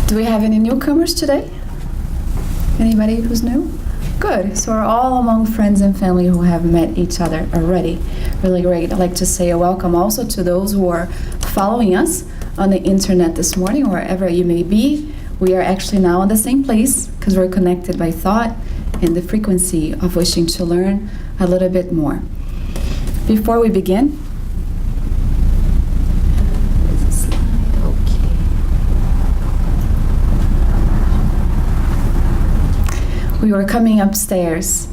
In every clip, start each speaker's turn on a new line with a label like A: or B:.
A: Do we have any newcomers today? Anybody who's new? Good. So we're all among friends and family who have met each other already. Really great. I'd like to say a welcome also to those who are following us on the internet this morning, wherever you may be. We are actually now in the same place because we're connected by thought and the frequency of wishing to learn a little bit more. Before we begin, we were coming upstairs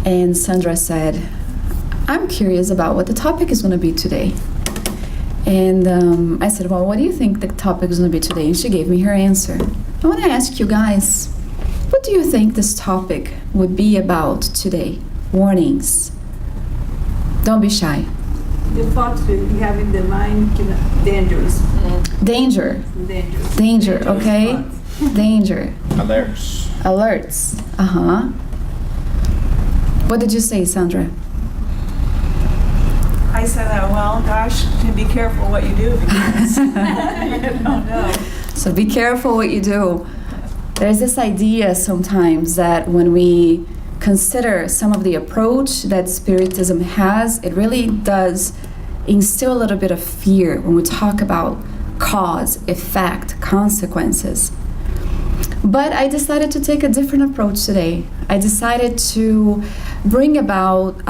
A: and Sandra said, I'm curious about what the topic is going to be today. And I said, well, what do you think the topic is going to be today? And she gave me her answer. I want to ask you guys, what do you think this topic would be about today? Warnings. Don't be shy.
B: The thoughts we have in the mind, dangerous.
A: Danger.
B: Dangerous.
A: Danger,
B: Dangerous
A: okay?
B: thoughts.
A: Danger.
C: Alerts.
A: Alerts. Uh-huh. What did you say, Sandra?
D: I said that, well, gosh, be careful what you do because you don't know.
A: So be careful what you do. There's this idea sometimes that when we consider some of the approach that Spiritism has, it really does instill a little bit of fear when we talk about cause, effect, consequences. But I decided to take a different approach today. I decided to bring about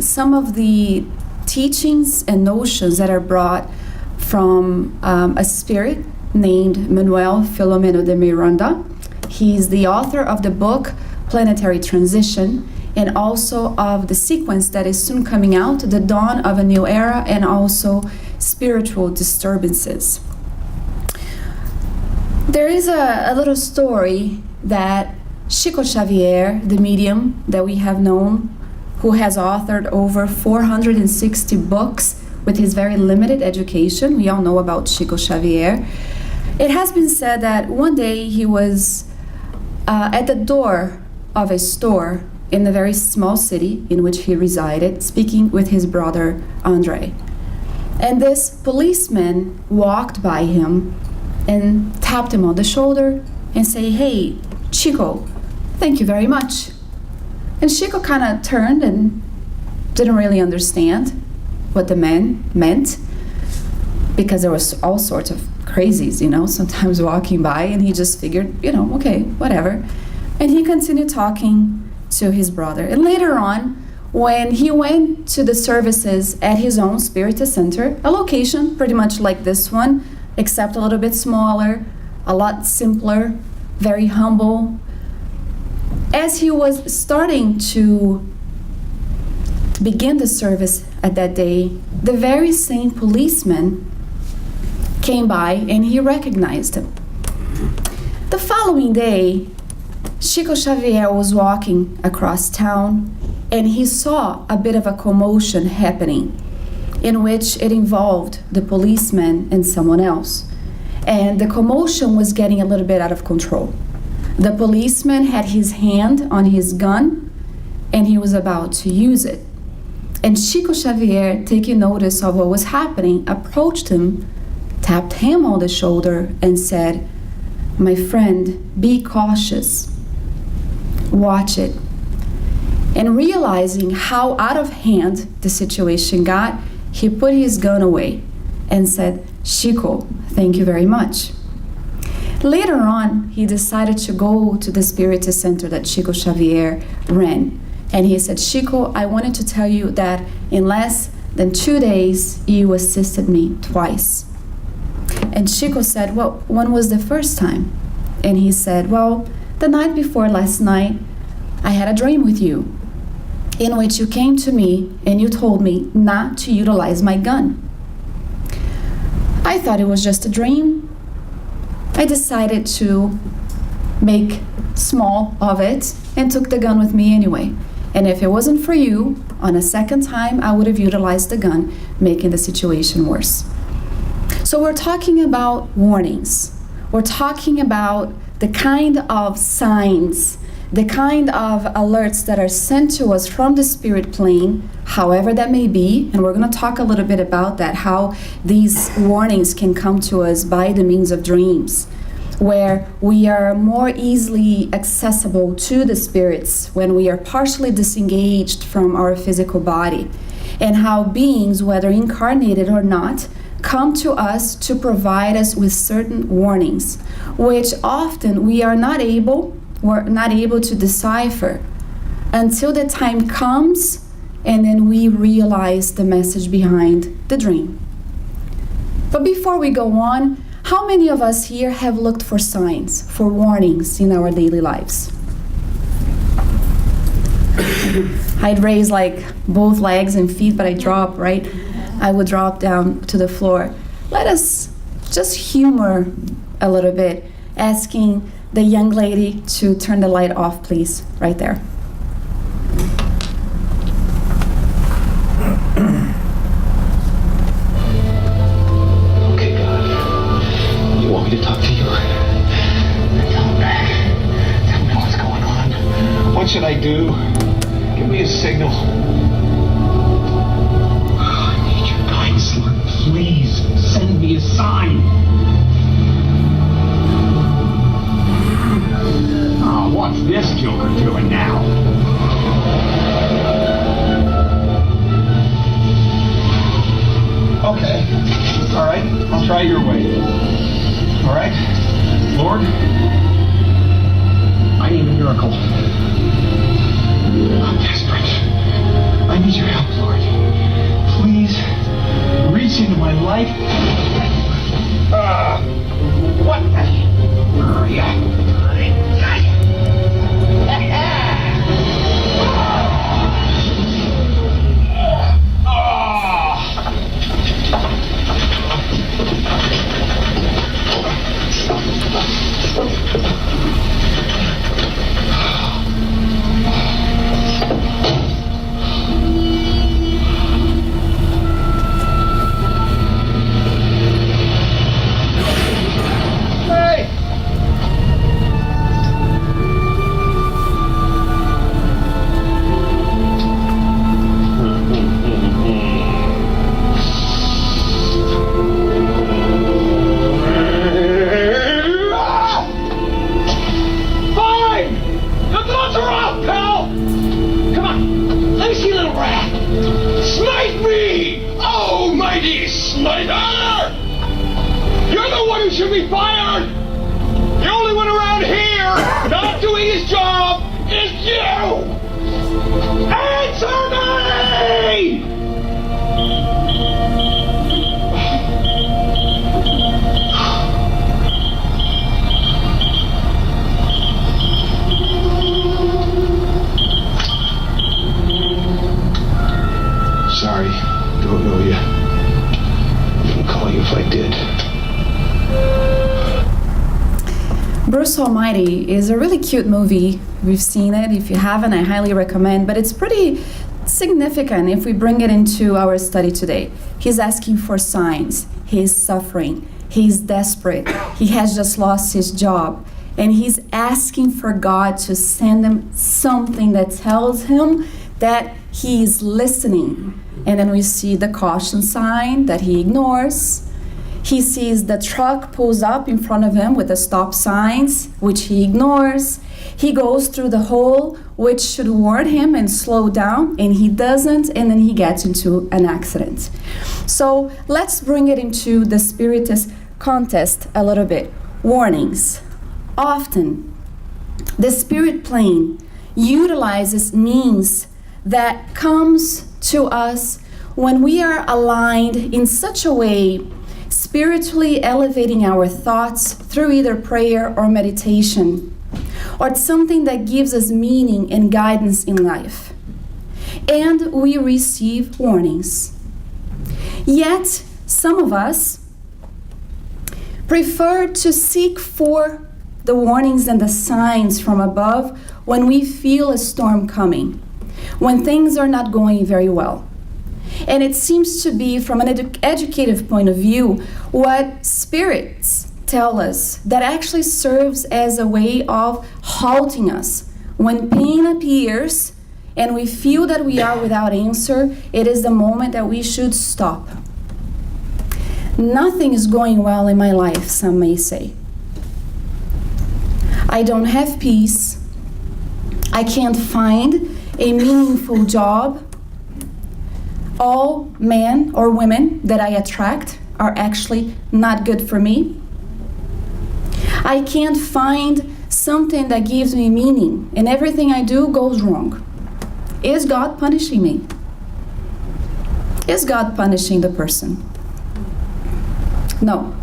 A: some of the teachings and notions that are brought from a spirit named Manuel Filomeno de Miranda. He's the author of the book Planetary Transition, and also of the sequence that is soon coming out, The Dawn of a New Era, and also Spiritual Disturbances. There is a little story that Chico Xavier, the medium that we have known, who has authored over 460 books with his very limited education. We all know about Chico Xavier. It has been said that one day he was at the door of a store in a very small city in which he resided, speaking with his brother Andreia. And this policeman walked by him and tapped him on the shoulder and say, hey, Chico, thank you very much. And Chico kind of turned and didn't really understand what the man meant, because there was all sorts of crazies, sometimes walking by, and he just figured, okay, whatever. And he continued talking to his brother. And later on, when he went to the services at his own Spiritist center, a location pretty much like this one, except a little bit smaller, a lot simpler, very humble. As he was starting to begin the service at that day, the very same policeman came by and he recognized him. The following day, Chico Xavier was walking across town and he saw a bit of a commotion happening in which it involved the policeman and someone else. And the commotion was getting a little bit out of control. The policeman had his hand on his gun and he was about to use it. And Chico Xavier, taking notice of what was happening, approached him, tapped him on the shoulder and said, my friend, be cautious. Watch it. And realizing how out of hand the situation got, he put his gun away and said, Chico, thank you very much. Later on, he decided to go to the Spiritist center that Chico Xavier ran. And he said, Chico, I wanted to tell you that in less than 2 days, you assisted me twice. And Chico said, well, when was the first time? And he said, well, the night before last night, I had a dream with you in which you came to me and you told me not to utilize my gun. I thought it was just a dream. I decided to make small of it and took the gun with me anyway. And if it wasn't for you, on a second time, I would have utilized the gun, making the situation worse. So we're talking about warnings. We're talking about the kind of signs, the kind of alerts that are sent to us from the spirit plane, however that may be, and we're going to talk a little bit about that, how these warnings can come to us by the means of dreams, where we are more easily accessible to the spirits when we are partially disengaged from our physical body, and how beings, whether incarnated or not, come to us to provide us with certain warnings, which often we're not able to decipher until the time comes, and then we realize the message behind the dream. But before we go on, how many of us here have looked for signs, for warnings in our daily lives? I'd raise like both legs and feet, but I drop, right? I would drop down to the floor. Let us just humor a little bit, asking the young lady to turn the light off, please, right there.
C: Okay, God. You want me to talk to you? Come back. Tell me what's going on. What should I do? Give me a signal. I need your guidance, Lord. Please send me a sign. Oh, what's this joker doing now? Okay. All right. I'll try your way. All right. Lord, I need a miracle. I'm desperate. I need your help, Lord. Please reach into my life. What the? Hurry up. Should be fired! The only one around here not doing his job is you! Answer me! Sorry, don't know you. Wouldn't call you if I did.
A: Bruce Almighty is a really cute movie. We've seen it. If you haven't, I highly recommend, but it's pretty significant if we bring it into our study today. He's asking for signs. He's suffering. He's desperate. He has just lost his job. And he's asking for God to send him something that tells him that he's listening. And then we see the caution sign that he ignores. He sees the truck pulls up in front of him with the stop signs, which he ignores. He goes through the hole, which should warn him and slow down, and he doesn't, and then he gets into an accident. So let's bring it into the Spiritist contest a little bit. Warnings. Often, the spirit plane utilizes means that comes to us when we are aligned in such a way, spiritually elevating our thoughts through either prayer or meditation, or something that gives us meaning and guidance in life. And we receive warnings. Yet, some of us prefer to seek for the warnings and the signs from above when we feel a storm coming, when things are not going very well. And it seems to be, from an educative point of view, what spirits tell us that actually serves as a way of halting us. When pain appears and we feel that we are without answer, it is the moment that we should stop. Nothing is going well in my life, some may say. I don't have peace. I can't find a meaningful job. All men or women that I attract are actually not good for me. I can't find something that gives me meaning, and everything I do goes wrong. Is God punishing me? Is God punishing the person? No.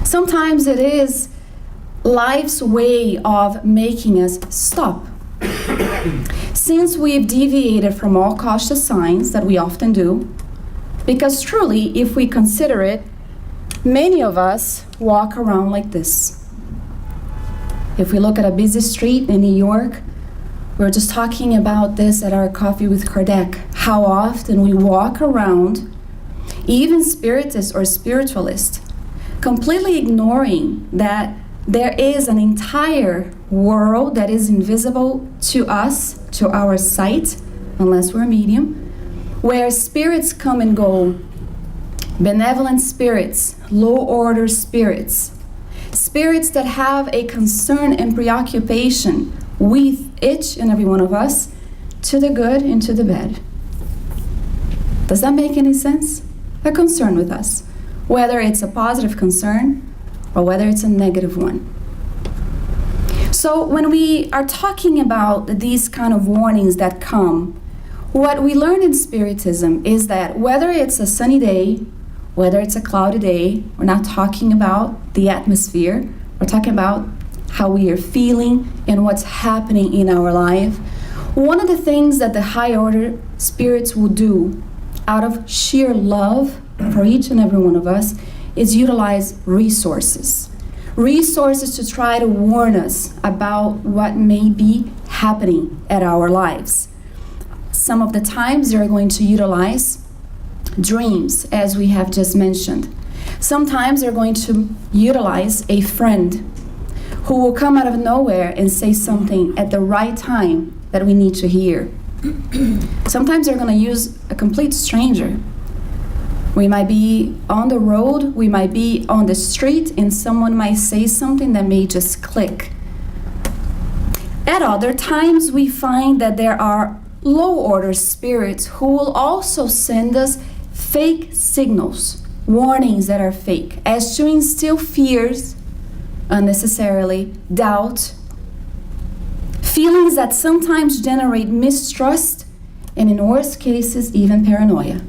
A: Sometimes it is life's way of making us stop. Since we've deviated from all cautious signs that we often do, because truly, if we consider it, many of us walk around like this. If we look at a busy street in New York, we were just talking about this at our Coffee with Kardec, how often we walk around, even spiritists or spiritualists, completely ignoring that there is an entire world that is invisible to us, to our sight, unless we're medium, where spirits come and go, benevolent spirits, low-order spirits, spirits that have a concern and preoccupation with each and every one of us, to the good and to the bad. Does that make any sense? A concern with us, whether it's a positive concern or whether it's a negative one. So when we are talking about these kind of warnings that come, what we learn in Spiritism is that whether it's a sunny day, whether it's a cloudy day, we're not talking about the atmosphere, we're talking about how we are feeling and what's happening in our life. One of the things that the high order spirits will do out of sheer love for each and every one of us is utilize resources. Resources to try to warn us about what may be happening at our lives. Some of the times they're going to utilize dreams, as we have just mentioned. Sometimes they're going to utilize a friend who will come out of nowhere and say something at the right time that we need to hear. Sometimes they're going to use a complete stranger. We might be on the road, we might be on the street, and someone might say something that may just click. At other times, we find that there are low-order spirits who will also send us fake signals, warnings that are fake, as to instill fears, unnecessarily, doubt, feelings that sometimes generate mistrust, and in worst cases, even paranoia.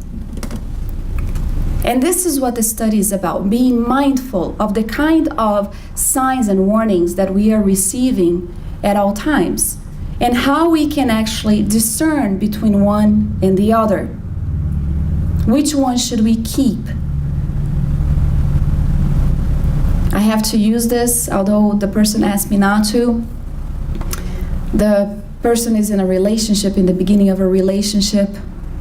A: And this is what the study is about, being mindful of the kind of signs and warnings that we are receiving at all times, and how we can actually discern between one and the other. Which one should we keep? I have to use this, although the person asked me not to. The person is in a relationship, in the beginning of a relationship,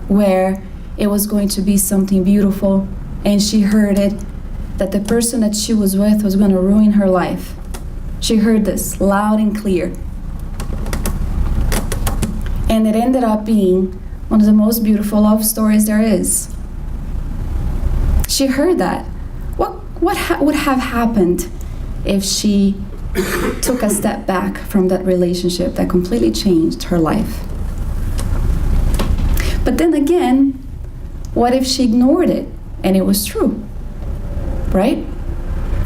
A: where it was going to be something beautiful, and she heard it, that the person that she was with was going to ruin her life. She heard this loud and clear. And it ended up being one of the most beautiful love stories there is. She heard that. What would have happened if she took a step back from that relationship that completely changed her life? But then again, what if she ignored it and it was true, right?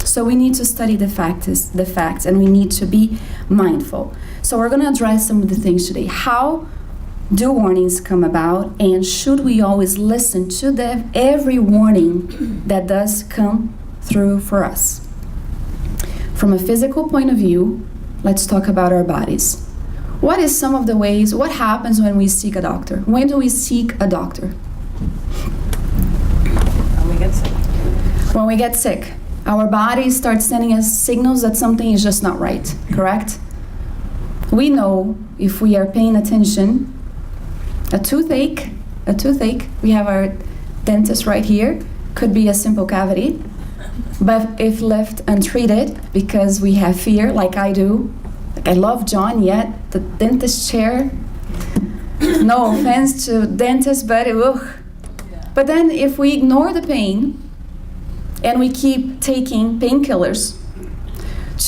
A: So we need to study the facts, and we need to be mindful. So we're going to address some of the things today. How do warnings come about, and should we always listen to every warning that does come through for us? From a physical point of view, let's talk about our bodies. What is some of the ways, what happens when we seek a doctor? When do we seek a doctor?
D: When we get sick.
A: When we get sick. Our body starts sending us signals that something is just not right, correct? We know, if we are paying attention, a toothache, we have our dentist right here, could be a simple cavity, but if left untreated, because we have fear, like I do, like I love John, yet the dentist chair, no offense to dentists, but ugh. But then if we ignore the pain, and we keep taking painkillers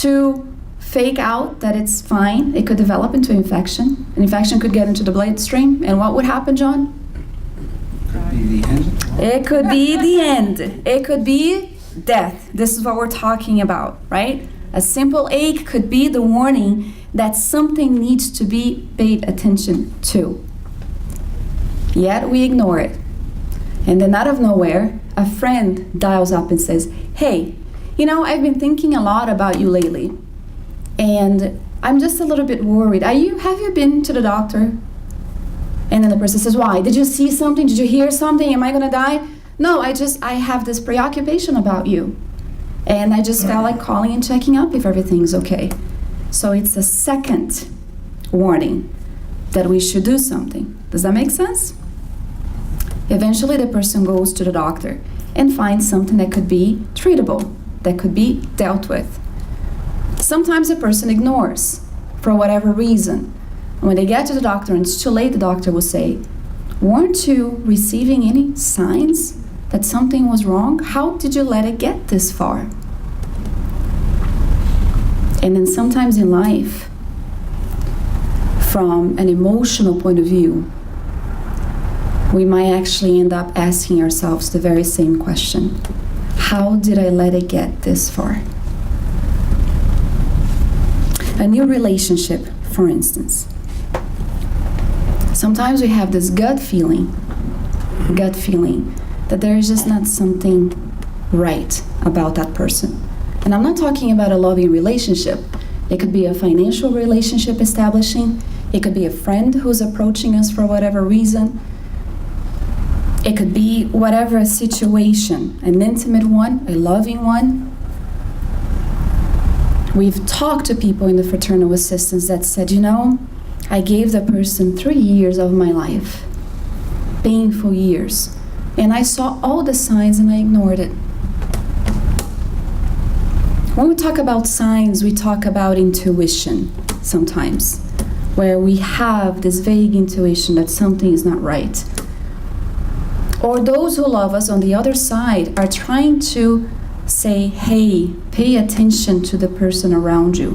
A: to fake out that it's fine, it could develop into infection. An infection could get into the bloodstream, and what would happen, John?
E: Could be the end.
A: It could be the end. It could be death. This is what we're talking about, right? A simple ache could be the warning that something needs to be paid attention to. Yet we ignore it. And then out of nowhere, a friend dials up and says, hey, you know, I've been thinking a lot about you lately, and I'm just a little bit worried. Have you been to the doctor? And then the person says, why? Did you see something? Did you hear something? Am I gonna die? No, I have this preoccupation about you. And I just felt like calling and checking up if everything's okay. So it's a second warning that we should do something. Does that make sense? Eventually the person goes to the doctor and finds something that could be treatable, that could be dealt with. Sometimes a person ignores for whatever reason. And when they get to the doctor and it's too late, the doctor will say, weren't you receiving any signs that something was wrong? How did you let it get this far? And then sometimes in life, from an emotional point of view, we might actually end up asking ourselves the very same question. How did I let it get this far? A new relationship, for instance. Sometimes we have this gut feeling that there is just not something right about that person. And I'm not talking about a loving relationship. It could be a financial relationship establishing. It could be a friend who's approaching us for whatever reason. It could be whatever situation, an intimate one, a loving one. We've talked to people in the fraternal assistance that said, you know, I gave the person 3 years of my life, painful years, and I saw all the signs and I ignored it. When we talk about signs, we talk about intuition sometimes, where we have this vague intuition that something is not right. Or those who love us on the other side are trying to say, hey, pay attention to the person around you.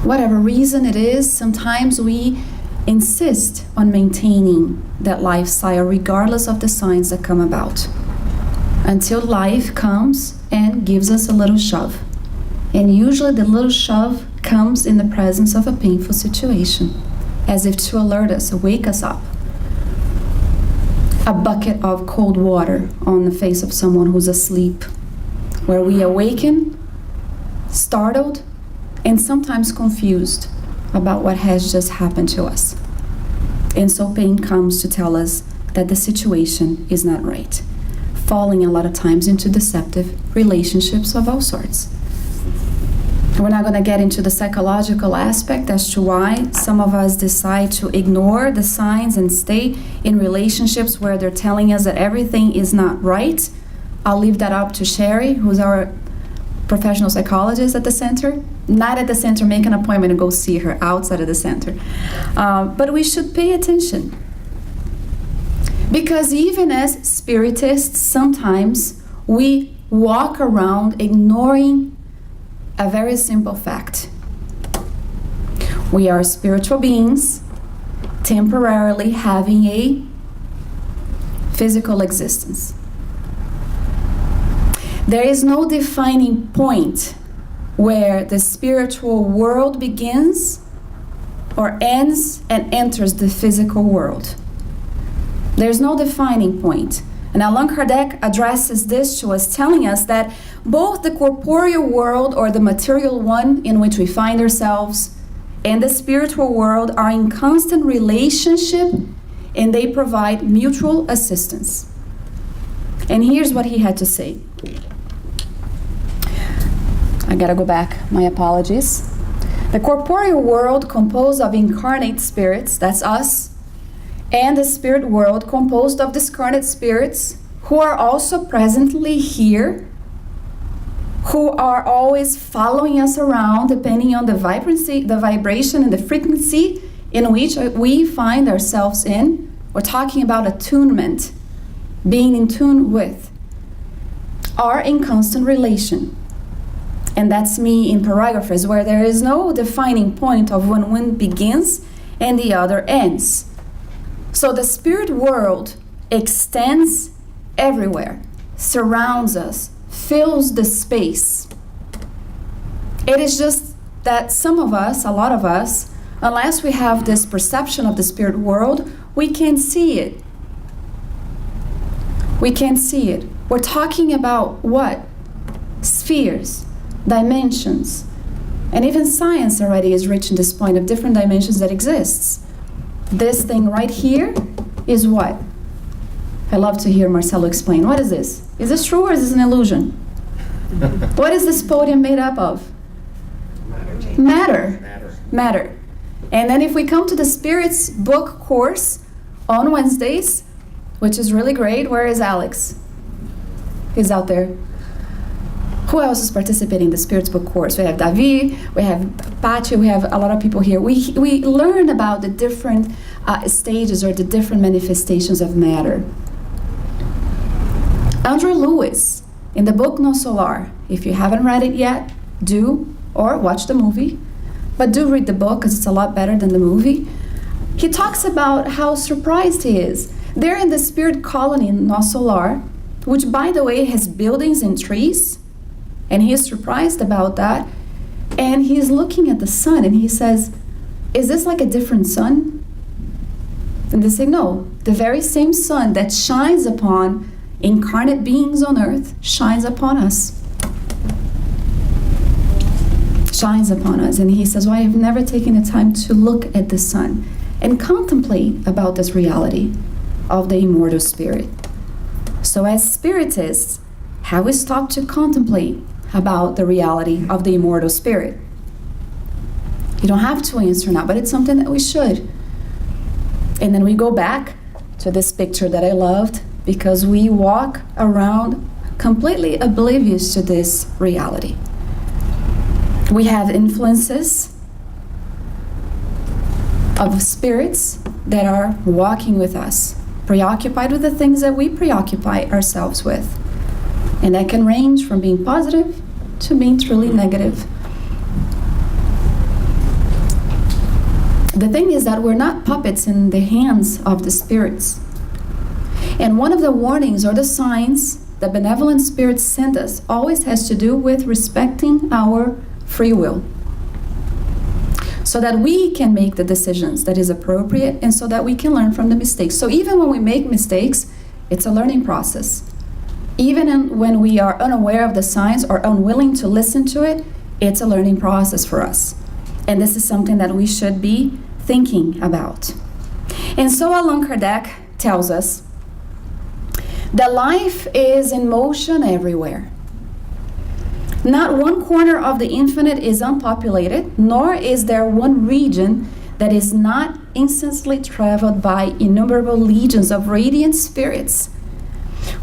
A: Whatever reason it is, sometimes we insist on maintaining that lifestyle regardless of the signs that come about, until life comes and gives us a little shove. And usually the little shove comes in the presence of a painful situation, as if to alert us, wake us up. A bucket of cold water on the face of someone who's asleep, where we awaken, startled, and sometimes confused about what has just happened to us. And so pain comes to tell us that the situation is not right, falling a lot of times into deceptive relationships of all sorts. We're not going to get into the psychological aspect as to why some of us decide to ignore the signs and stay in relationships where they're telling us that everything is not right. I'll leave that up to Sherry, who's our professional psychologist at the center. Not at the center, make an appointment and go see her outside of the center. But we should pay attention. Because even as spiritists, sometimes we walk around ignoring a very simple fact. We are spiritual beings temporarily having a physical existence. There is no defining point where the spiritual world begins or ends and enters the physical world. There's no defining point. And Allan Kardec addresses this to us, telling us that both the corporeal world, or the material one in which we find ourselves, and the spiritual world are in constant relationship, and they provide mutual assistance. And here's what he had to say. I gotta go back, my apologies. The corporeal world composed of incarnate spirits, that's us, and the spirit world composed of discarnate spirits who are also presently here, who are always following us around depending on the vibrancy, the vibration and the frequency in which we find ourselves in. We're talking about attunement, being in tune with, are in constant relation. And that's me in paragraphs, where there is no defining point of when one begins and the other ends. So the spirit world extends everywhere, surrounds us, fills the space. It is just that some of us, a lot of us, unless we have this perception of the spirit world, we can't see it. We can't see it. We're talking about what? Spheres, dimensions. And even science already is reaching this point of different dimensions that exists. This thing right here is what? I love to hear Marcelo explain. What is this? Is this true or is this an illusion? What is this podium made up of? Matter. And then if we come to the Spirits book course on Wednesdays, which is really great, where is Alex? He's out there. Who else is participating in the Spirits book course? We have Davi, we have Pachi, we have a lot of people here. We learn about the different stages or the different manifestations of matter. Andrew Lewis, in the book No Solar, if you haven't read it yet, do, or watch the movie, but do read the book because it's a lot better than the movie. He talks about how surprised he is. They're in the spirit colony in No Solar, which, by the way, has buildings and trees, and he is surprised about that. And he's looking at the sun and he says, is this like a different sun? And they say, no, the very same sun that shines upon incarnate beings on earth shines upon us. Shines upon us. And he says, well, I have never taken the time to look at the sun and contemplate about this reality of the immortal spirit. So as spiritists, have we stopped to contemplate about the reality of the immortal spirit? You don't have to answer now, but it's something that we should. And then we go back to this picture that I loved, because we walk around completely oblivious to this reality. We have influences of spirits that are walking with us, preoccupied with the things that we preoccupy ourselves with. And that can range from being positive to being truly negative. The thing is that we're not puppets in the hands of the spirits. And one of the warnings or the signs that benevolent spirits send us always has to do with respecting our free will, so that we can make the decisions that is appropriate and so that we can learn from the mistakes. So even when we make mistakes, it's a learning process. Even when we are unaware of the signs or unwilling to listen to it, it's a learning process for us. And this is something that we should be thinking about. And so Allan Kardec tells us that life is in motion everywhere. Not one corner of the infinite is unpopulated, nor is there one region that is not incessantly traveled by innumerable legions of radiant spirits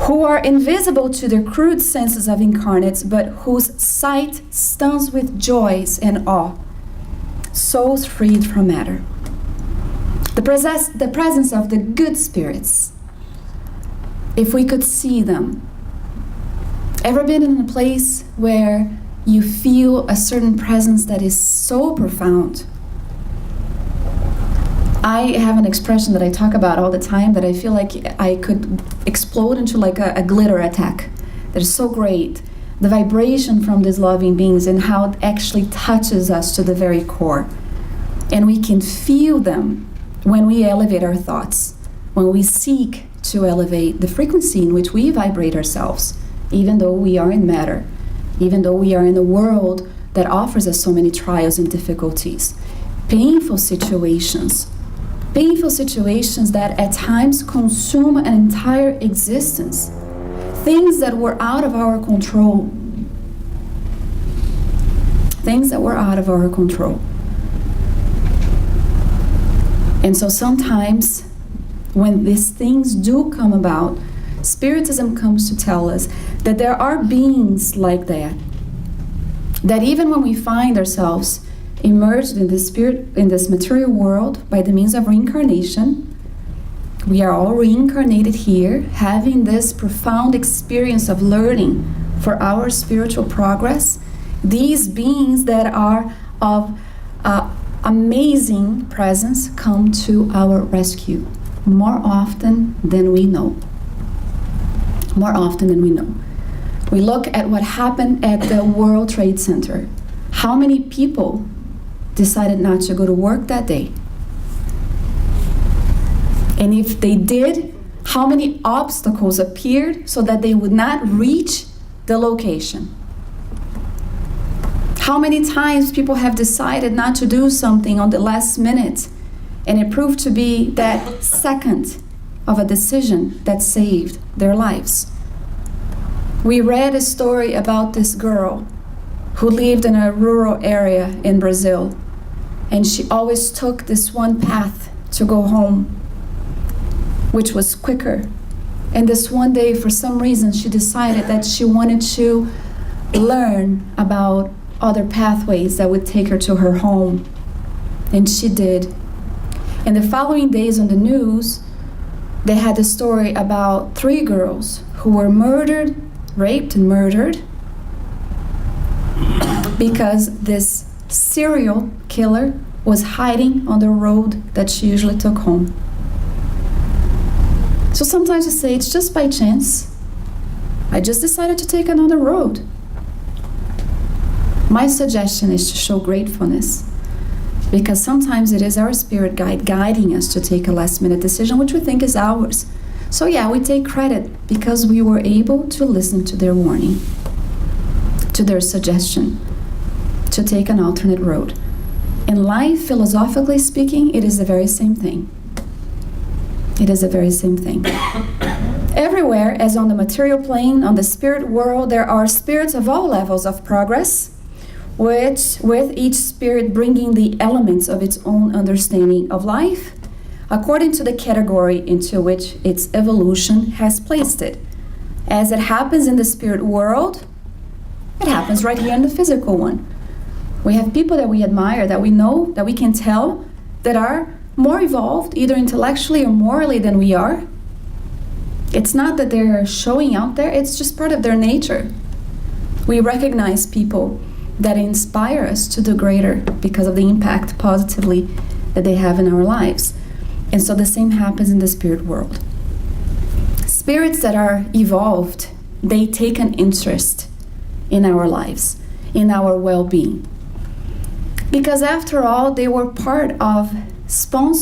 A: who are invisible to the crude senses of incarnates, but whose sight stuns with joys and awe, souls freed from matter. The presence of the good spirits, if we could see them. Ever been in a place where you feel a certain presence that is so profound? I have an expression that I talk about all the time that I feel like I could explode into like a glitter attack. That is so great. The vibration from these loving beings and how it actually touches us to the very core. And we can feel them when we elevate our thoughts, when we seek to elevate the frequency in which we vibrate ourselves, even though we are in matter, even though we are in a world that offers us so many trials and difficulties, painful situations that at times consume an entire existence, things that were out of our control, And so sometimes when these things do come about, Spiritism comes to tell us that there are beings like that even when we find ourselves immersed in this material world by the means of reincarnation, we are all reincarnated here, having this profound experience of learning for our spiritual progress, These beings that are of amazing presence come to our rescue more often than we know. More often than we know. We look at what happened at the World Trade Center. How many people decided not to go to work that day? And if they did, how many obstacles appeared so that they would not reach the location? How many times people have decided not to do something on the last minute, and it proved to be that second of a decision that saved their lives. We read a story about this girl who lived in a rural area in Brazil, and she always took this one path to go home, which was quicker. And this one day, for some reason, she decided that she wanted to learn about other pathways that would take her to her home. And she did. And the following days on the news, they had a story about 3 girls who were murdered, raped and murdered, because this serial killer was hiding on the road that she usually took home. So sometimes you say, it's just by chance. I just decided to take another road. My suggestion is to show gratefulness, because sometimes it is our spirit guide guiding us to take a last-minute decision, which we think is ours. So yeah, we take credit because we were able to listen to their warning, to their suggestion, to take an alternate road. In life, philosophically speaking, it is the very same thing. It is the very same thing. Everywhere, as on the material plane, on the spirit world, there are spirits of all levels of progress, which, with each spirit bringing the elements of its own understanding of life, according to the category into which its evolution has placed it. As it happens in the spirit world, it happens right here in the physical one. We have people that we admire, that we know, that we can tell, that are more evolved, either intellectually or morally than we are. It's not that they're showing out there, it's just part of their nature. We recognize people that inspire us to do greater because of the impact positively that they have in our lives. And so the same happens in the spirit world. Spirits that are evolved, they take an interest in our lives, in our well-being. Because after all, they were part of sponsoring